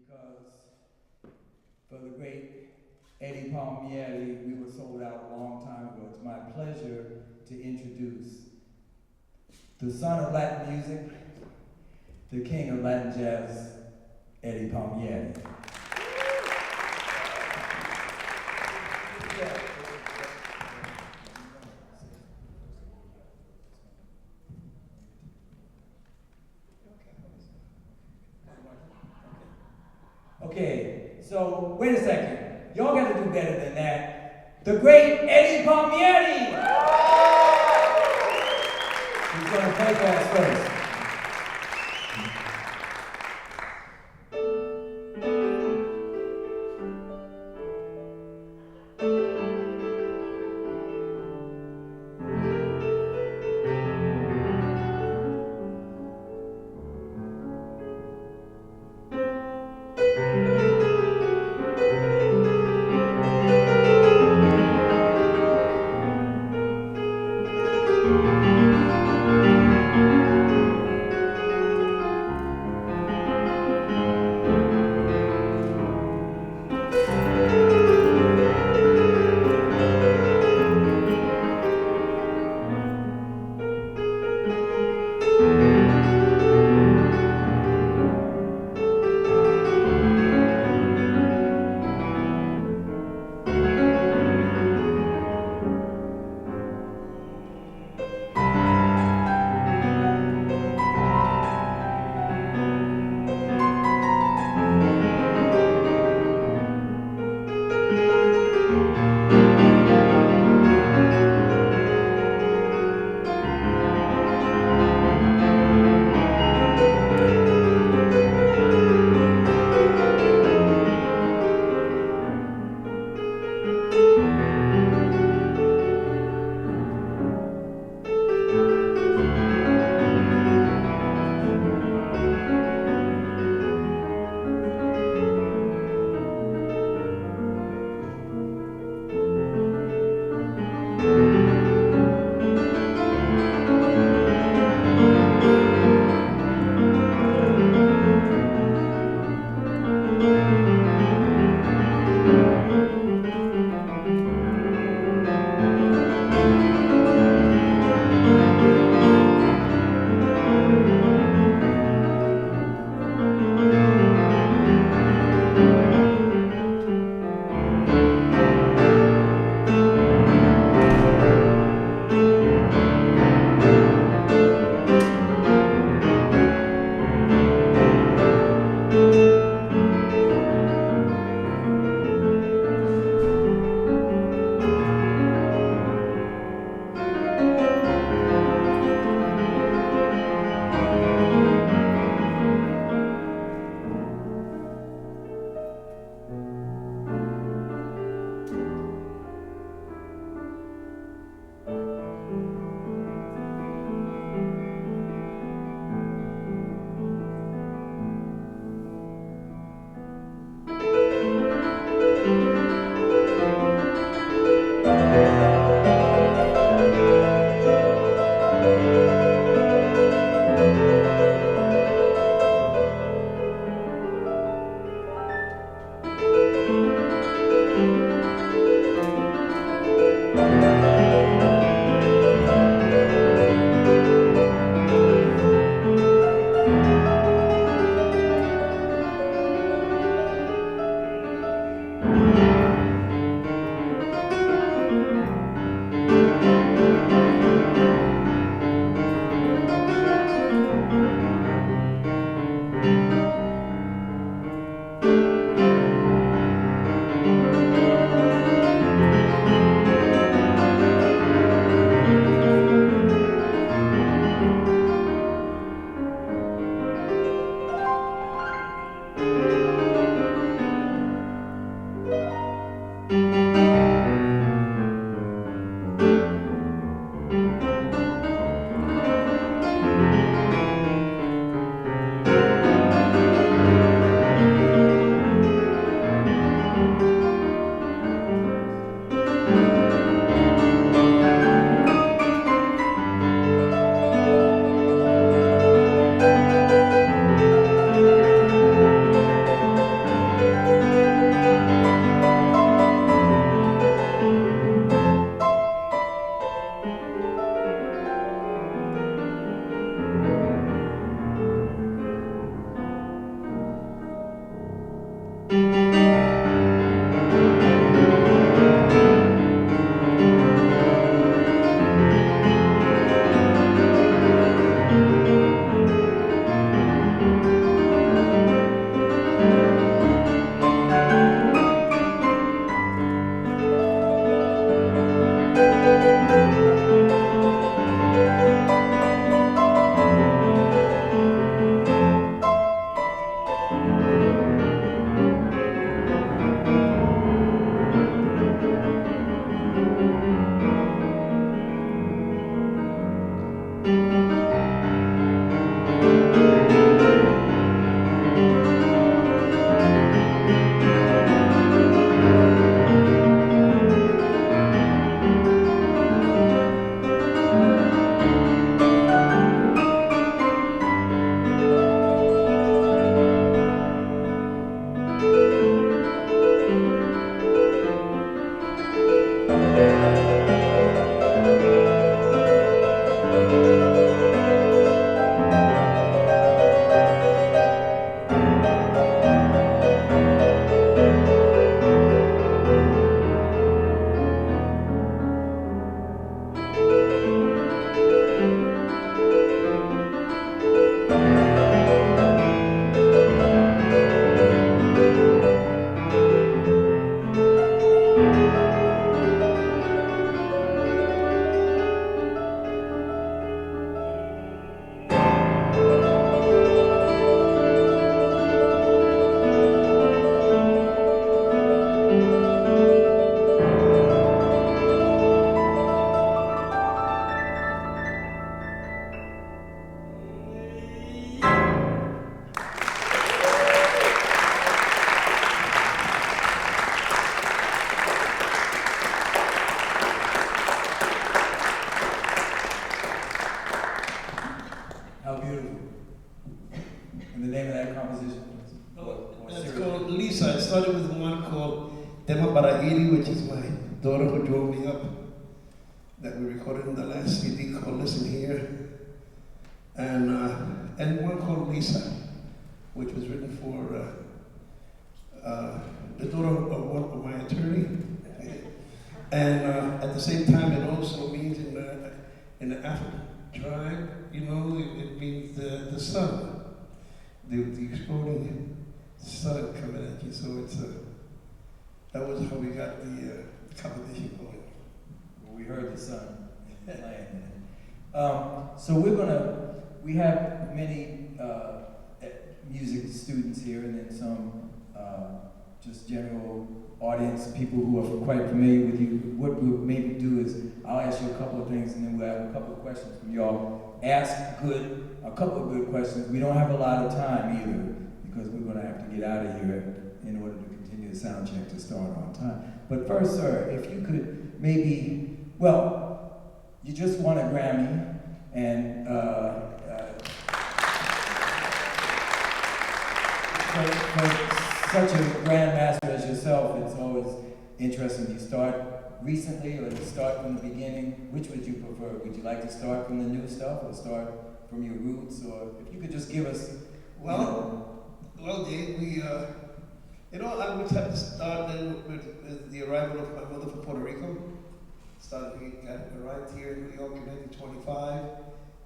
because for the great Eddie Palmieri, we were sold out a long time ago. It's my pleasure to introduce the son of Latin music, the king of Latin jazz, Eddie Palmieri. Okay, so wait a second. Y'all got to do better than that. The great Eddie Palmieri! He's going to play for us first. How beautiful. And the name of that composition was? That's called Lisa. I started with one called Tema para Iri, which is my daughter who drove me up, that we recorded in the last CD called Listen Here. And one called Lisa, which was written for the daughter of one of my attorney. And at the same time, it also means in the African tribe, you know, it means the sun, the exploding sun coming at you. So it's that was how we got the competition going. Well, we heard the sun playing. So we have many music students here, and then some just general audience, people who are quite familiar with you. What we'll maybe do is I'll ask you a couple of things, and then we'll have a couple of questions from y'all. Ask a couple of good questions. We don't have a lot of time either, because we're going to have to get out of here in order to continue the sound check to start on time. But first, sir, if you could maybe, well, you just won a Grammy, and for such a grandmaster as yourself, it's always interesting. You start recently or you start from the beginning. Which would you prefer? Would you like to start from the new stuff or start from your roots? Or if you could just give us, Well, Dave, I would have to start then with the arrival of my mother from Puerto Rico. Arrived here in New York in 1925.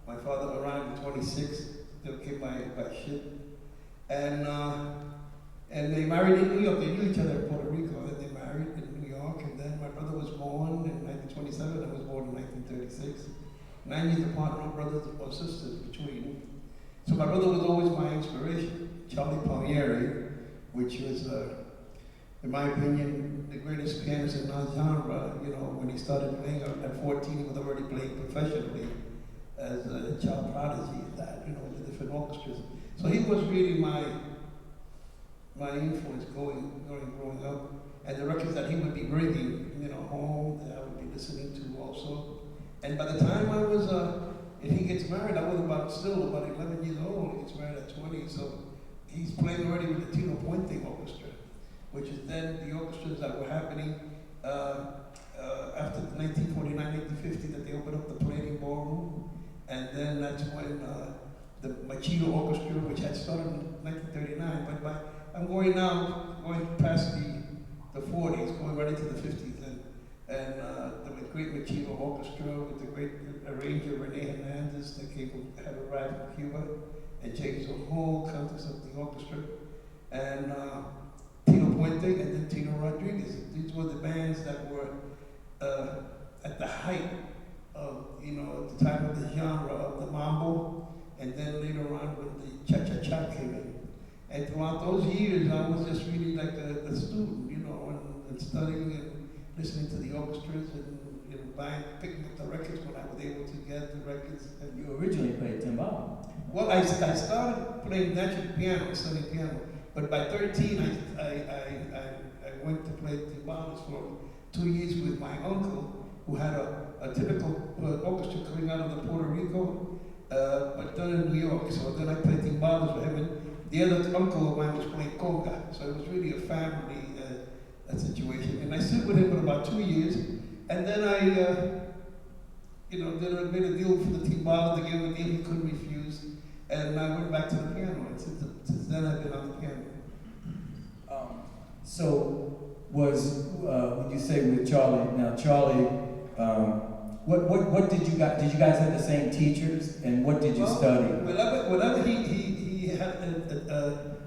My father arrived in 26. They came by ship. And they married in New York. They knew each other in Puerto Rico, and they married in New York. And then my brother was born in 1927. I was born in 1936. 9 years apart, no brothers or sisters between. So my brother was always my inspiration. Charlie Palmieri, which was, in my opinion, the greatest pianist in our genre. You know, when he started playing at 14, he was already playing professionally as a child prodigy at that, you know, with the different orchestras. So he was really my influence growing up, and the records that he would be bringing, you know, home that I would be listening to also. And by the time I was, if he gets married, I was still about 11 years old. He gets married at 20, so he's playing already with the Tino Puente Orchestra, which is then the orchestras that were happening after 1949, 1950, that they opened that's when the Machino Orchestra, which had started in 1939, but I'm going past the 40s, going right into the 50s, and the great Machino Orchestra with the great arranger Rene Hernandez that had arrived from Cuba, and James O'Hall, Countess of the Orchestra, and Tino Puente, and then Tino Rodriguez. These were the bands that were at the height of, at the time of the genre of the mambo, and then later on when the cha-cha-cha came in. And throughout those years, I was just really like a student, and studying and listening to the orchestras and picking up the records when I was able to get the records. And You originally played timbal. well, I started playing natural piano, studying piano, but by 13, I went to play timbales for 2 years with my uncle, who had a typical orchestra coming out of the Puerto Rico, but done in New York. So then I played timbales for him, and the other uncle of mine was playing conga. So it was really a family situation. And I stood with him for about 2 years, and then I made a deal for the timbale. They gave him a deal he couldn't refuse, and I went back to the piano. And since then, I've been on the piano. So was when you say with Charlie? Now, Charlie, what did you guys? Did you guys have the same teachers? And what did you study? Whenever he had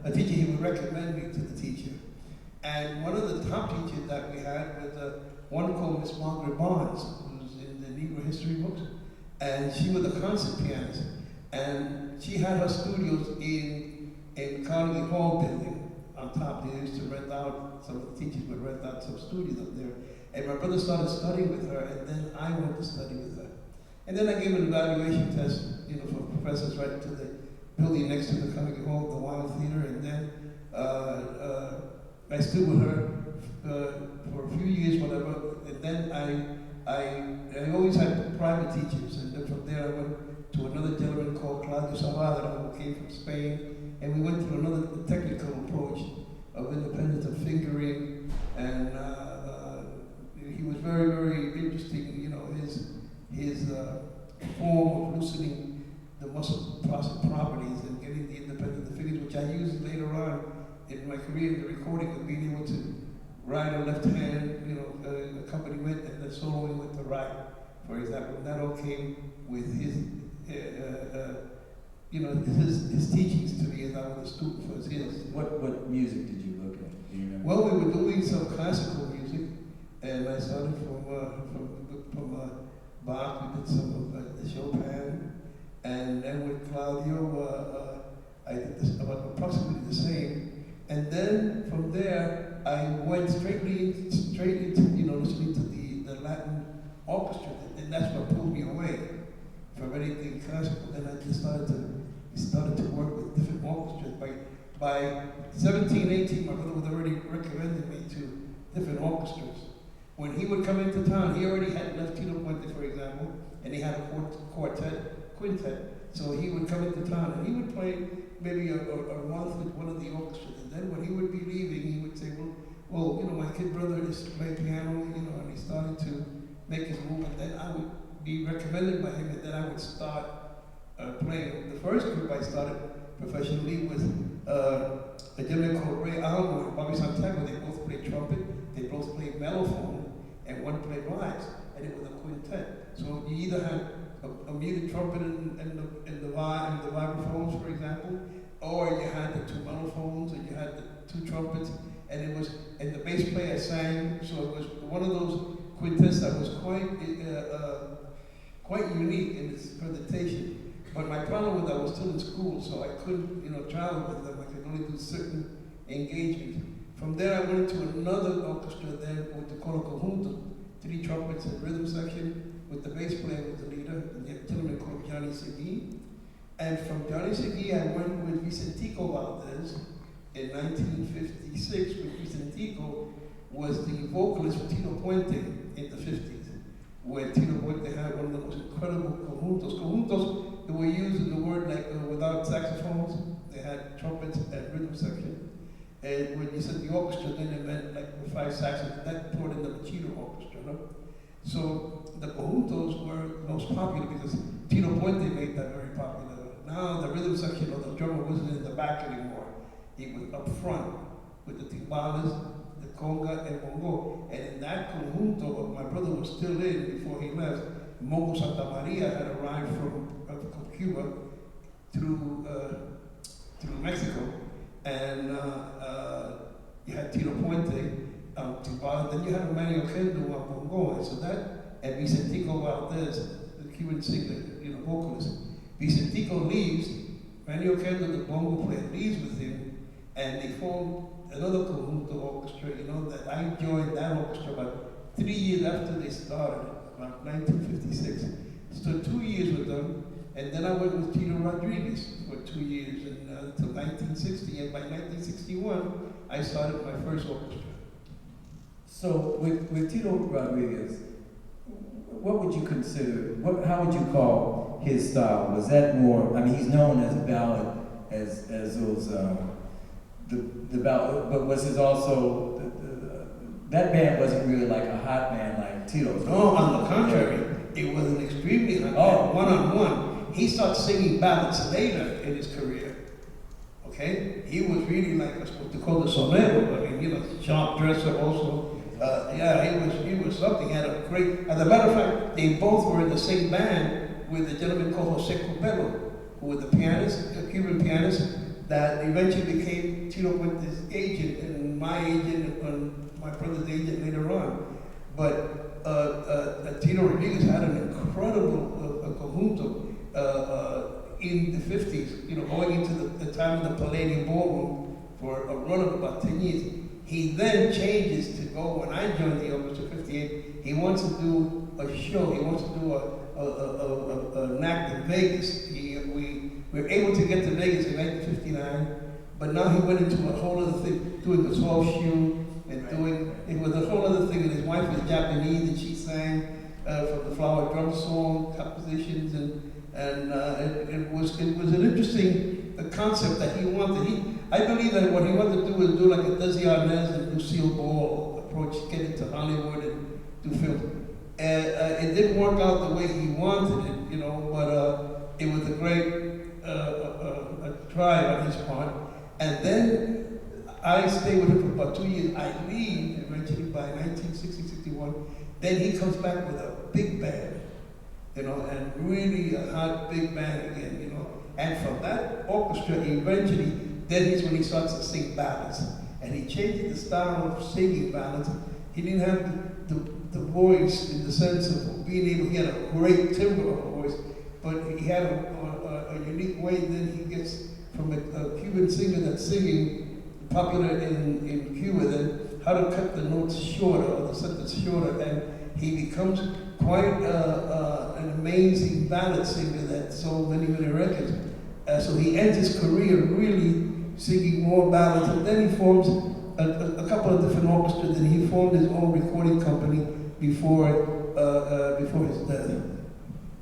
a teacher, he would recommend me to the teacher. And one of the top teachers that we had was one called Miss Margaret Barnes, who's in the Negro history books, and she was a concert pianist. And she had her studios in Carnegie Hall building on top. They used to rent out, some of the teachers would rent out some studios up there. And my brother started studying with her, and then I went to study with her. And then I gave an evaluation test, for professors right to the building next to the Carnegie Hall, the Wild Theater, and then I stood with her for a few years, whatever, and then I always had private teachers, and then from there I went to another gentleman called Claudio Salvador, who came from Spain, and we went through another technical approach of independence of fingering, and he was very, very interesting, his form of loosening the muscle properties and getting the independent fingers, which I used later on in my career in the recording of being able to write a left hand, accompaniment, and then soloing with the right, for example. And that all came with his teachings to me as I was a student for his. What music did you look at? Do you remember? Well, we were doing some classical music, and I started from Bach. We did some of Chopin, and then with Claudio, I did this, about approximately the same. And then from there, I went straight into listening to the Latin orchestra, and that's what pulled me away from anything classical. Then I just started to work with different orchestras. By 17, 18, my brother was already recommending me to different orchestras. When he would come into town, he already had left Tino Puente, for example, and he had a quintet. So he would come into town, and he would play maybe a month with one of the orchestras. And then when he would be leaving, he would say, well, my kid brother is playing piano, and he started to make his move. And then I would be recommended by him, and then I would start playing. The first group I started professionally was a gentleman called Ray Almo and Bobby Santiago. They both played trumpet, they both played mellophone, and one played vibes, and it was a quintet. So you either had a muted trumpet and the vibraphones, for example, or you had the two mellophones and you had the two trumpets, and the bass player sang. So it was one of those quintets that was quite unique in its presentation. But my problem was I was still in school, so I couldn't, travel with them. I could only do certain engagements. From there, I went to another orchestra then with the Coro Conjunto, 3 trumpets and rhythm section, with the bass player was the leader, and the gentleman called Johnny Segui. And from Johnny Segui, I went with Vicentico Valdez in 1956, when Vicentico was the vocalist for Tino Puente in the 50s, where Tino Puente had one of the most incredible conjuntos. Conjuntos, they were used in the word like without saxophones. They had trumpets and rhythm section. And when you said the orchestra, then it meant like with 5 saxophones. That brought in the Machino orchestra, no? So the conjuntos were those popular because Tito Puente made that very popular. Now the rhythm section of the drummer wasn't in the back anymore. He was up front with the timbales, the conga, and bongo. And in that conjunto, my brother was still in before he left. Mongo Santa Maria had arrived from Cuba through Mexico, and you had Tito Puente, timbales. Then you had Mario Kendo on bongo, and so that, and Vicentico Valdez, the Cuban singer, vocalist. Vicentico leaves, Mario Kendo, the bongo player, leaves with him, and they formed another conjunto orchestra, that I joined that orchestra about 3 years after they started, about 1956. So 2 years with them, and then I went with Tito Rodriguez for 2 years until 1960, and by 1961, I started my first orchestra. So with Tito Rodriguez, what would you consider, how would you call his style? Was that more, I mean, he's known as a ballad, as those, the ballad, but was his also, that band wasn't really like a hot band like Tito's. No, on the contrary, it was an extremely hot band, one-on-one. He started singing ballads later in his career, okay? He was really like what they call the sonero, I mean, sharp dresser also. He was something, he had a great, as a matter of fact, they both were in the same band with a gentleman called Jose Copello, who was the pianist, a Cuban pianist, that eventually became Tito Puente's agent and my agent and my brother's agent later on. But Tito Rodriguez had an incredible conjunto in the 50s, going into the time of the Palmieri ballroom for a run of about 10 years. He then changes to go, when I joined the orchestra 58, he wants to do a show, he wants to do an act in Vegas. We were able to get to Vegas in 1959, but now he went into a whole other thing, doing the 12 shoe, and it was a whole other thing, and his wife was Japanese, and she sang from the flower drum song compositions, and it was an interesting concept that he wanted. I believe that what he wanted to do was do like a Desi Arnaz and Lucille Ball approach, get into Hollywood and do film. It didn't work out the way he wanted it, but it was a great try on his part. And then I stayed with him for about 2 years. I leave eventually by 1960-61. Then he comes back with a big band, and really a hot big band again, And from that orchestra, eventually, then is when he starts to sing ballads. And he changed the style of singing ballads. He didn't have the voice in the sense of being able, he had a great timbre of voice, but he had a unique way. Then he gets from a Cuban singer that's singing, popular in Cuba, then how to cut the notes shorter, or the sentence shorter, and he becomes quite an amazing ballad singer that sold many, many records. So he ends his career really singing more ballads, and then he forms a couple of different orchestras, and he formed his own recording company before his death.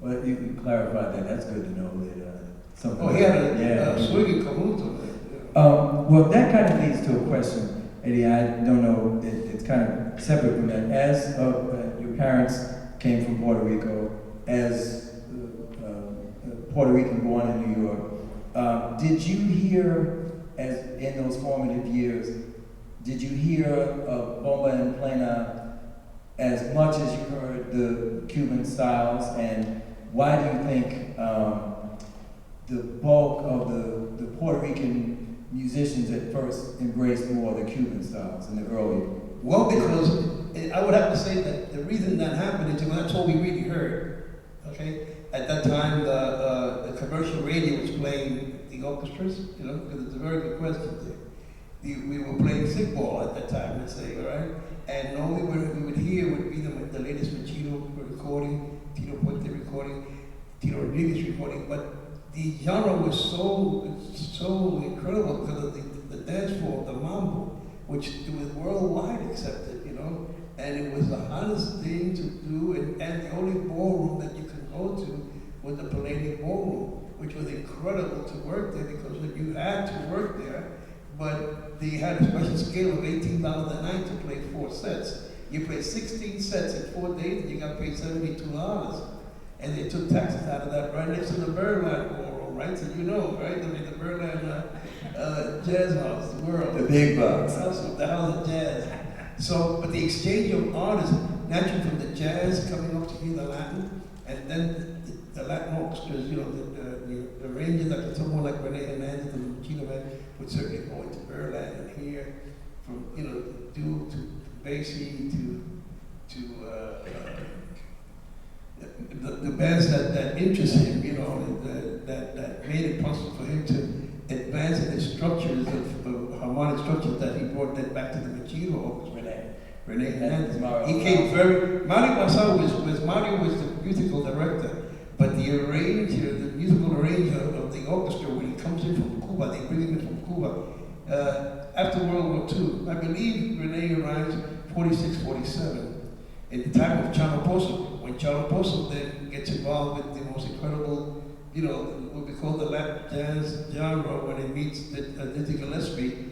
Well, you can clarify that. That's good to know that something. Oh, he had a swinging conjunto. Well, that kind of leads to a question, Eddie. I don't know. It's kind of separate from that. As your parents came from Puerto Rico, as Puerto Rican born in New York, did you hear, as in those formative years, did you hear of bomba and plena as much as you heard the Cuban styles? And why do you think the bulk of the Puerto Rican musicians at first embraced more the Cuban styles in the early? Well, because I would have to say that the reason that happened is that's all we really heard. Okay, at that time the commercial radio was playing the orchestras, because it's a very good question. We were playing sick ball at that time, let's say, all right? And all we would hear would be the latest Machito recording, Tito Puente recording, Tito Rodriguez recording, but the genre was so incredible because of the dance form, the mambo, which it was worldwide accepted, and it was the hottest thing to do, and the only ballroom that you could go to was the Palmieri ballroom, which was incredible to work there because you had to work there, but they had a special scale of $18 a night to play 4 sets. You played 16 sets in 4 days, and you got paid $72. and they took taxes out of that right next to the Birdland Ballroom, right? So you know, right? I mean, the Birdland Jazz House, the world. The big bucks. The house of jazz. So, but the exchange of artists, naturally from the jazz coming up to hear the Latin, and then the Latin orchestras, you know, the arrangers like someone like Rene Hernandez and Chino Man would certainly go into Birdland and hear from, you know, Duke to Basie to the bands that interest him, you know, that made it possible for him to advance in his structures of harmonic structures that he brought that back to the Machino orchestra. Rene Hernandez. He came very. Mario Bassal Mario was the musical director, but the arranger, the musical arranger of the orchestra, when he comes in from Cuba, they bring him in from Cuba. After World War II, I believe Rene arrives 46, 47, in the time of Chano Pozo, when Chano Pozo then gets involved with the most incredible, you know, what we call the Latin jazz genre, when he meets Dizzy Gillespie